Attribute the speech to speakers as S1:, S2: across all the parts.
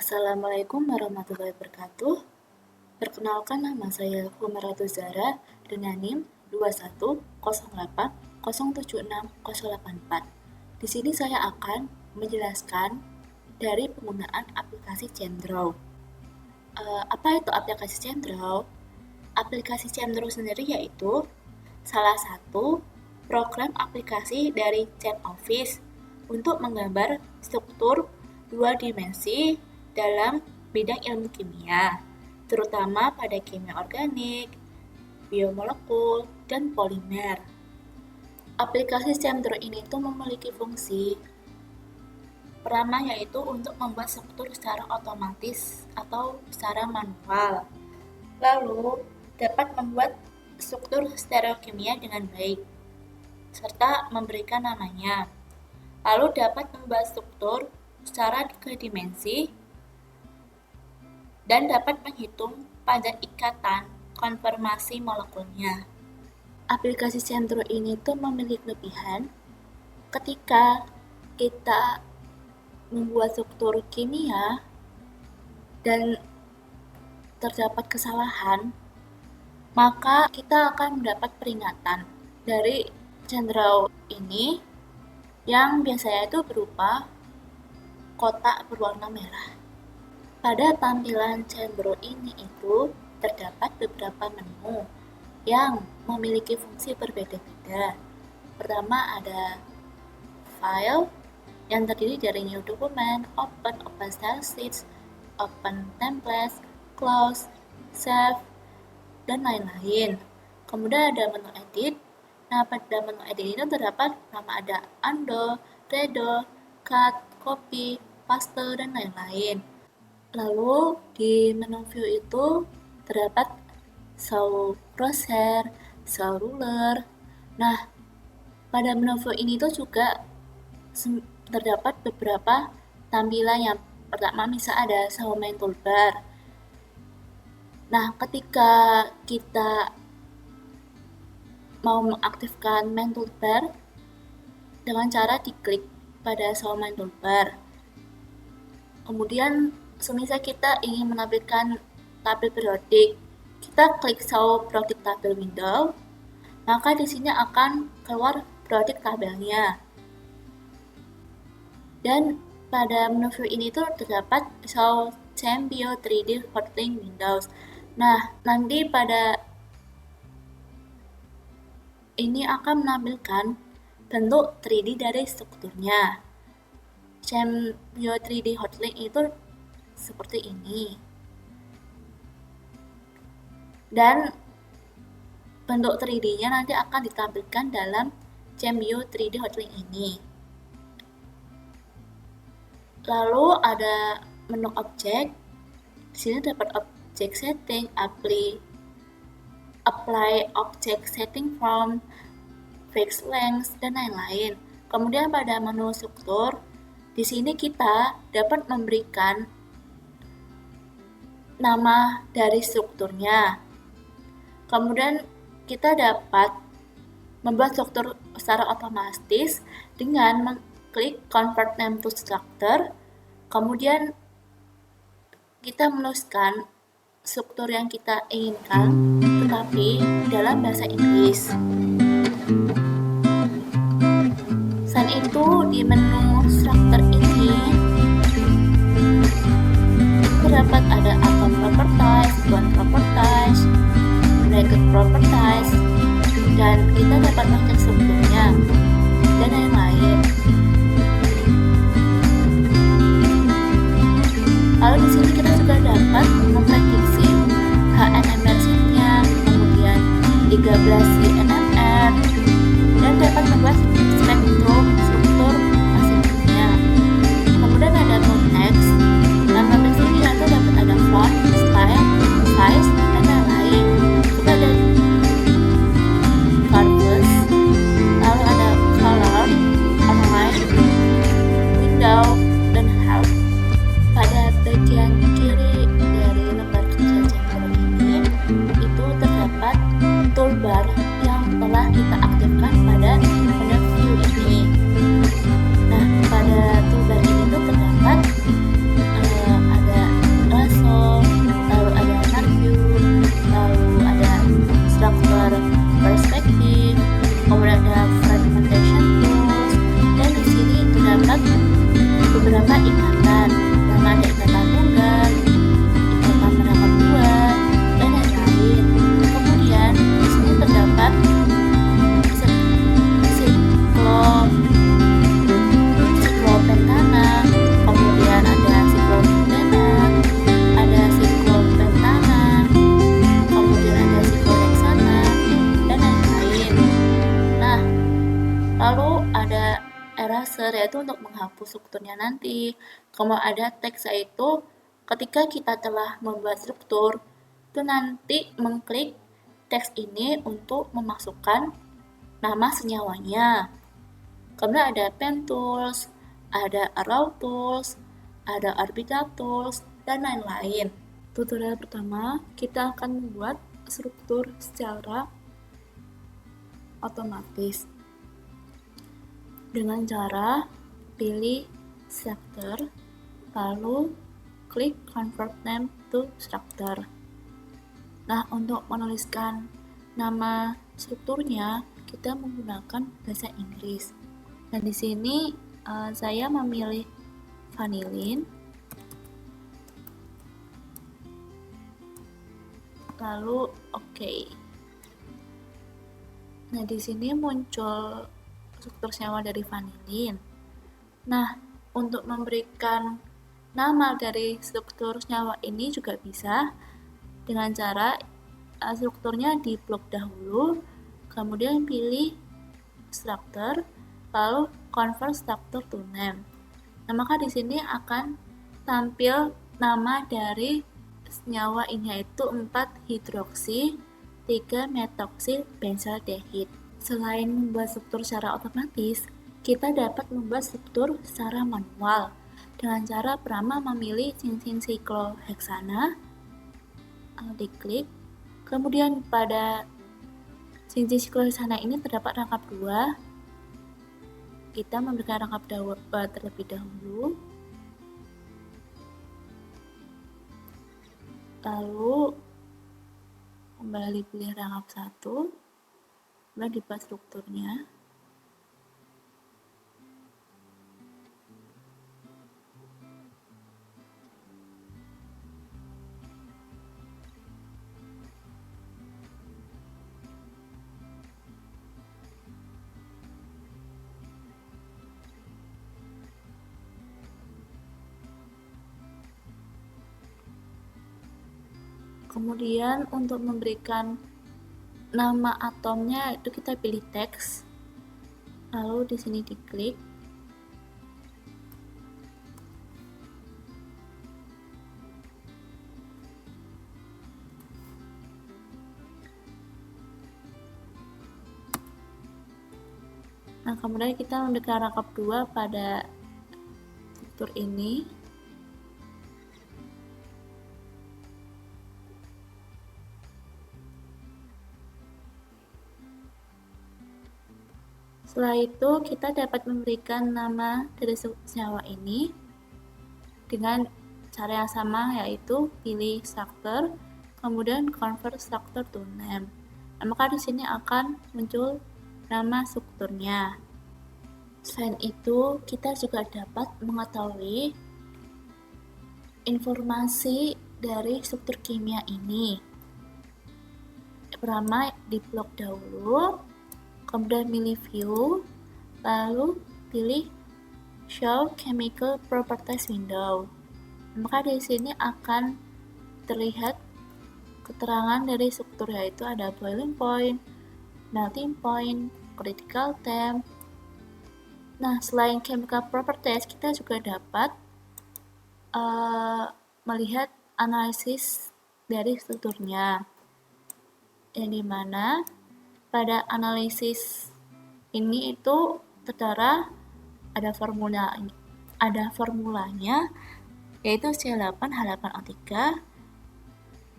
S1: Assalamualaikum warahmatullahi wabarakatuh. Perkenalkan, nama saya Humaratu Zara dengan NIM 2108076084. Di sini saya akan menjelaskan dari penggunaan aplikasi Cendrow. Apa itu aplikasi Cendrow? Aplikasi Cendrow sendiri yaitu salah satu program aplikasi dari ChemOffice untuk menggambar struktur dua dimensi dalam bidang ilmu kimia, terutama pada kimia organik, biomolekul, dan polimer. Aplikasi Cendrow ini tuh memiliki fungsi pertama yaitu untuk membuat struktur secara otomatis atau secara manual. Lalu dapat membuat struktur stereokimia dengan baik serta memberikan namanya. Lalu dapat membuat struktur secara kedimensi dan dapat menghitung pada ikatan konformasi molekulnya. Aplikasi Cendrow ini tuh memiliki kelebihan ketika kita membuat struktur kimia dan terdapat kesalahan, maka kita akan mendapat peringatan dari Cendrow ini yang biasanya itu berupa kotak berwarna merah. Pada tampilan Cendrow ini itu terdapat beberapa menu yang memiliki fungsi berbeda-beda. Pertama ada file yang terdiri dari new document, open style sheets, open templates, close, save, dan lain-lain. Kemudian ada menu edit. Nah, pada menu edit ini terdapat nama ada undo, redo, cut, copy, paste, dan lain-lain. Lalu di menu view itu terdapat show crosshair, show ruler. Nah, pada menu view ini tuh juga terdapat beberapa tampilan. Yang pertama misal ada show main toolbar. Nah, ketika kita mau mengaktifkan main toolbar dengan cara diklik pada show main toolbar. Kemudian semisal kita ingin menampilkan tabel periodik, kita klik show periodic table window, maka di sini akan keluar periodic tabelnya. Dan pada menu view ini tuh terdapat show ChemBio 3D Hotlink Windows. Nah, nanti pada ini akan menampilkan bentuk 3D dari strukturnya. ChemBio 3D Hotlink itu seperti ini. Dan bentuk 3D-nya nanti akan ditampilkan dalam ChemBio 3D Hotlink ini. Lalu ada menu objek. Di sini dapat object setting, apply object setting from, fixed length, dan lain-lain. Kemudian pada menu struktur, di sini kita dapat memberikan nama dari strukturnya. Kemudian kita dapat membuat struktur secara otomatis dengan mengklik convert name to structure. Kemudian kita menuliskan struktur yang kita inginkan, tetapi dalam bahasa Inggris. Selain itu, di menu struktur ini terdapat ada atom properties, bond properties, bracket properties, dan kita dapat mengecek strukturnya dan lain-lain. Lalu di sini kita juga dapat memprediksi HNMR sheet-nya, kemudian 13 INMR, dan dapat membuat spektrum struktur masing-masingnya. Kemudian ada menu text. Dalam teks ini nanti dapat ada font, style, size, dan lain-lain. Juga ada canvas, lalu ada color, outline, window, dan help. Pada bagian kiri dari lembar kerja Cendrow ini itu terdapat toolbar yang menghapus strukturnya nanti. Kalau ada teks, yaitu ketika kita telah membuat struktur, itu nanti mengklik teks ini untuk memasukkan nama senyawanya. Kemudian ada pen tools, ada arrow tools, ada orbital tools, dan lain-lain. Tutorial pertama, kita akan membuat struktur secara otomatis dengan cara pilih structure, lalu klik convert name to structure. Nah, untuk menuliskan nama strukturnya, kita menggunakan bahasa Inggris. Dan di sini saya memilih vanillin, lalu oke. Nah, di sini muncul struktur senyawa dari vanillin. Nah, untuk memberikan nama dari struktur senyawa ini juga bisa dengan cara strukturnya diblok dahulu, kemudian pilih structure, lalu convert structure to name. Nah, maka di sini akan tampil nama dari senyawa ini, yaitu 4-hidroksi 3-metoksil benzaldehid. Selain membuat struktur secara otomatis, kita dapat membuat struktur secara manual dengan cara pertama memilih cincin sikloheksana, diklik, kemudian pada cincin sikloheksana ini terdapat rangkap 2. Kita memberikan rangkap 2 terlebih dahulu, lalu kembali pilih rangkap 1, kemudian dibuat strukturnya. Kemudian untuk memberikan nama atomnya itu kita pilih teks, lalu di sini diklik. Nah, kemudian kita memberikan rangkap 2 pada struktur ini. Setelah itu, kita dapat memberikan nama dari senyawa ini dengan cara yang sama, yaitu pilih structure, kemudian convert structure to name. Nah, maka di sini akan muncul nama strukturnya. Selain itu, kita juga dapat mengetahui informasi dari struktur kimia ini. Pertama, diblok dahulu, kemudian pilih view, lalu pilih show chemical properties window. Maka di sini akan terlihat keterangan dari struktur, yaitu ada boiling point, melting point, critical temp. Nah, selain chemical properties, kita juga dapat melihat analisis dari strukturnya, yang dimana pada analisis ini itu tertera ada formulanya, yaitu C8H8O3,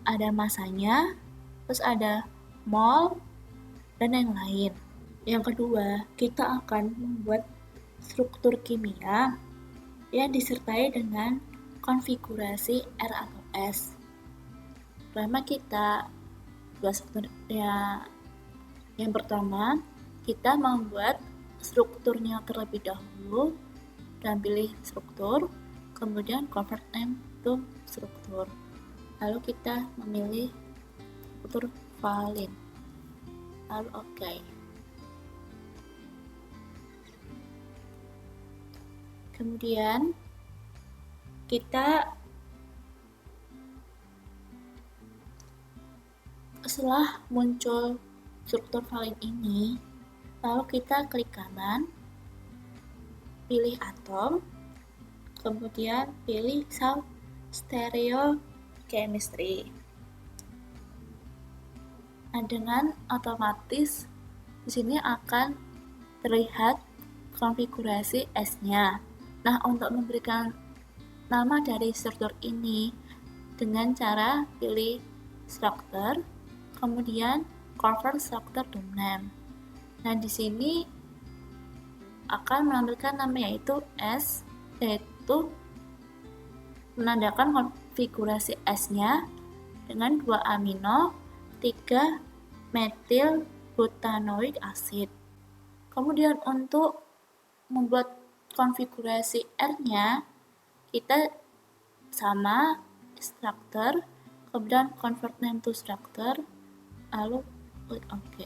S1: ada masanya, terus ada mol, dan yang lain. Yang kedua, kita akan membuat struktur kimia yang disertai dengan konfigurasi R atau S. Pertama kita buat strukturnya. Yang pertama, kita membuat strukturnya terlebih dahulu dan pilih struktur, kemudian convert name to struktur. Lalu kita memilih struktur valin. Lalu oke. Kemudian kita setelah muncul struktur valin ini, lalu kita klik kanan, pilih atom, kemudian pilih cell stereochemistry. Nah, dengan otomatis di sini akan terlihat konfigurasi S-nya. Nah, untuk memberikan nama dari struktur ini dengan cara pilih struktur, kemudian convert struktur to name. Nah, di sini akan menampilkan nama yaitu S, yaitu menandakan konfigurasi S-nya dengan 2 amino, 3 metil butanoic acid. Kemudian untuk membuat konfigurasi R-nya, kita sama struktur, kemudian convert name to struktur, lalu klik OK.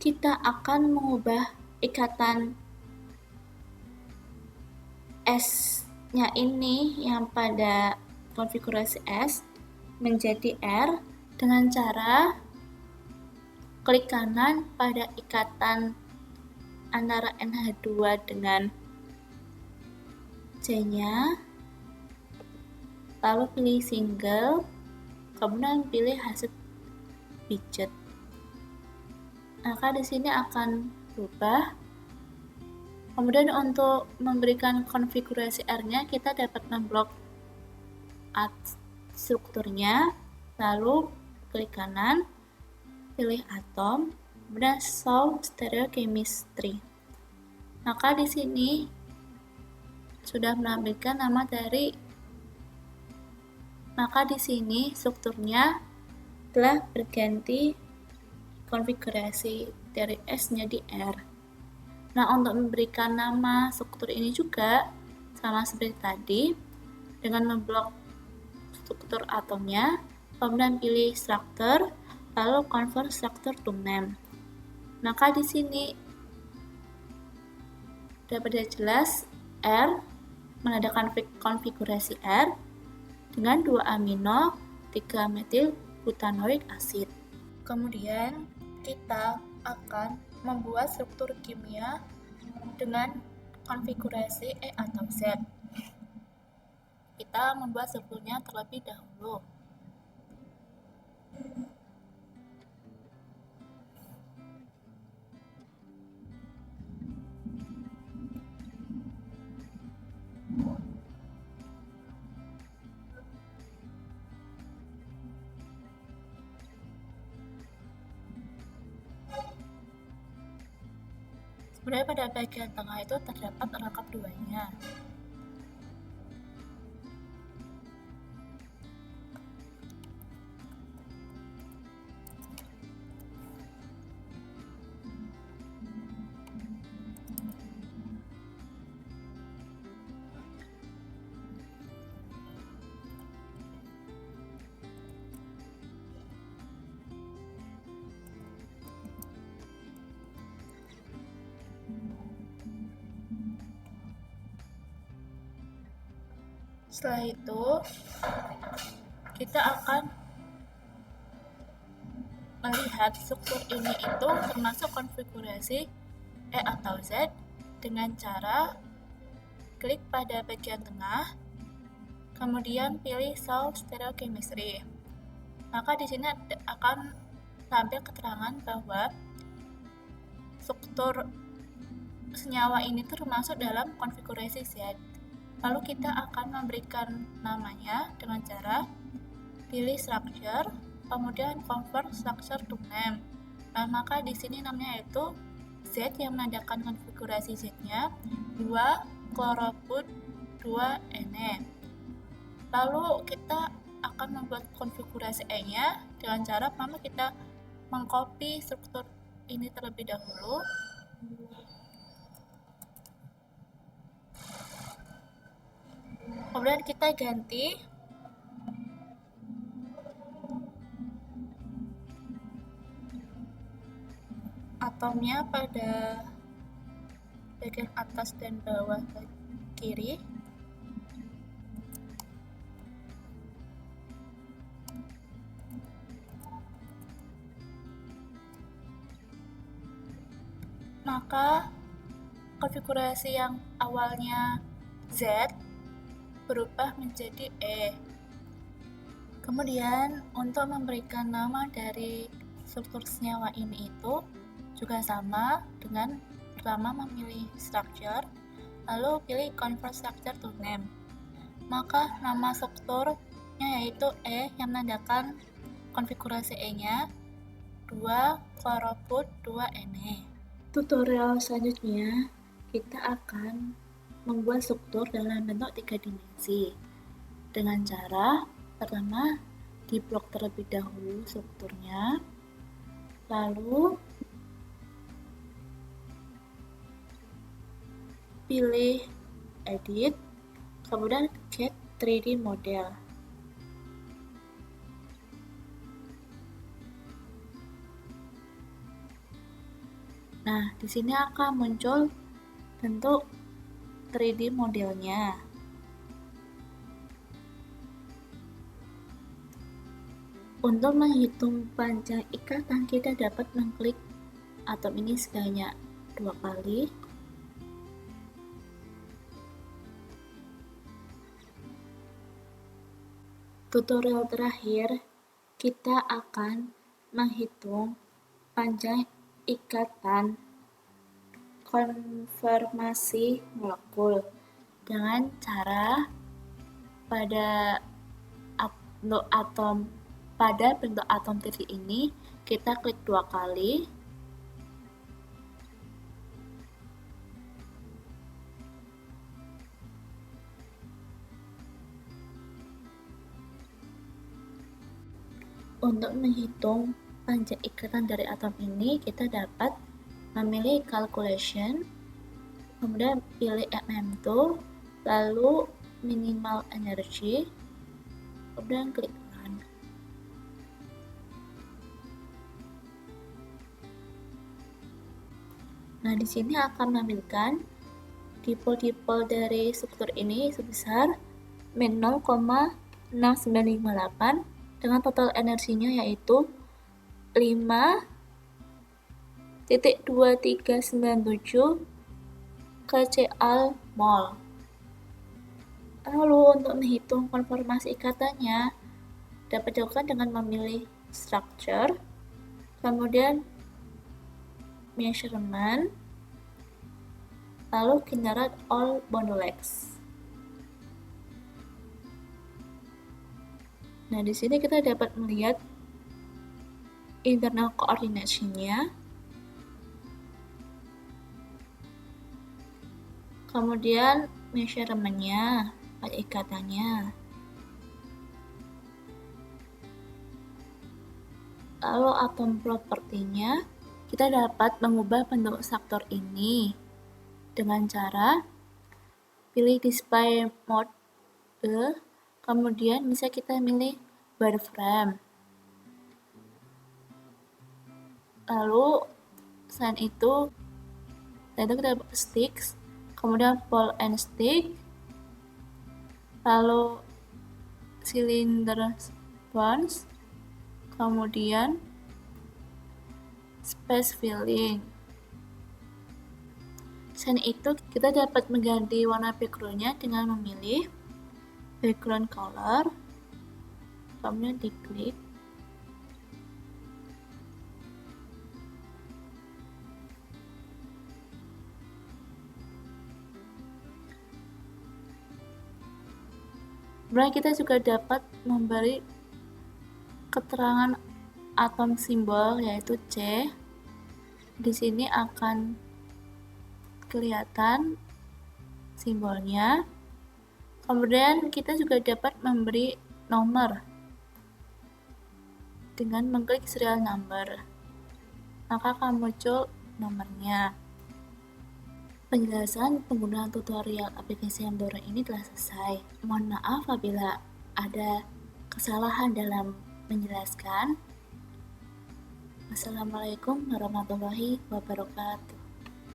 S1: Kita akan mengubah ikatan S-nya ini yang pada konfigurasi S menjadi R dengan cara klik kanan pada ikatan antara NH2 dengan C-nya, lalu pilih single, kemudian pilih hasil widget. Maka di sini akan berubah. Kemudian untuk memberikan konfigurasi R-nya, kita dapat memblok strukturnya, lalu klik kanan, pilih atom, kemudian show stereochemistry. Maka di sini sudah menampilkan nama dari, maka di sini strukturnya telah berganti konfigurasi dari S menjadi R. Nah, untuk memberikan nama struktur ini juga sama seperti tadi, dengan memblok struktur atomnya, kemudian pilih struktur, lalu convert struktur to name. Maka di sini dapat jelas R menandakan konfigurasi R dengan 2 amino, 3 metil butanoic acid. Kemudian kita akan membuat struktur kimia dengan konfigurasi E atau Z. Kita membuat strukturnya terlebih dahulu. Sebenarnya pada bagian tengah itu terdapat rangkap duanya. Setelah itu, kita akan melihat struktur ini itu termasuk konfigurasi E atau Z dengan cara klik pada bagian tengah, kemudian pilih show stereochemistry. Maka di sini akan tampil keterangan bahwa struktur senyawa ini termasuk dalam konfigurasi Z. Lalu kita akan memberikan namanya dengan cara pilih structure, kemudian convert structure to name. Nah, maka di sini namanya yaitu Z yang menandakan konfigurasi Z-nya 2 chloroput 2 Ne. Lalu kita akan membuat konfigurasi E-nya dengan cara pertama kita mengcopy struktur ini terlebih dahulu. Kemudian kita ganti atomnya pada bagian atas dan bawah kiri. maka konfigurasi yang awalnya Z berubah menjadi E. Kemudian untuk memberikan nama dari struktur senyawa ini itu juga sama dengan pertama memilih structure, lalu pilih convert structure to name. Maka nama strukturnya yaitu E yang menandakan konfigurasi E-nya 2 chloroput 2 Ne. Tutorial selanjutnya kita akan membuat struktur dalam bentuk 3 dimensi dengan cara pertama di blok terlebih dahulu strukturnya, lalu pilih edit, kemudian get 3D model. Nah, di sini akan muncul bentuk 3D modelnya. Untuk menghitung panjang ikatan, kita dapat mengklik atom ini sebanyak 2 kali. Tutorial terakhir, kita akan menghitung panjang ikatan konformasi molekul dengan cara pada bentuk atom titik ini kita klik 2 kali. Untuk menghitung panjang ikatan dari atom ini, kita dapat memilih calculation, kemudian pilih MM2, lalu minimal energy, kemudian klik run. Nah, di sini akan menampilkan dipol-dipol dari struktur ini sebesar min 0,6958 dengan total energinya yaitu 5,2397 kcal mol. Lalu untuk menghitung konformasi ikatannya dapat dilakukan dengan memilih structure, kemudian measurement, lalu generate all bondelegs. Nah, di sini kita dapat melihat internal coordination-nya, kemudian measurement-nya, ikatannya, lalu atom property-nya. Kita dapat mengubah bentuk struktur ini dengan cara pilih display mode, kemudian bisa kita pilih wireframe. Lalu selain itu kita dapat sticks, kemudian ball and stick, lalu cylinder bonds, kemudian space filling. Selain itu, kita dapat mengganti warna background-nya dengan memilih background color, kemudian diklik. Kemudian kita juga dapat memberi keterangan atom simbol yaitu C. Di sini akan kelihatan simbolnya. Kemudian kita juga dapat memberi nomor dengan mengklik serial number, maka akan muncul nomornya. Penjelasan penggunaan tutorial aplikasi Android ini telah selesai. Mohon maaf apabila ada kesalahan dalam menjelaskan. Wassalamualaikum warahmatullahi wabarakatuh.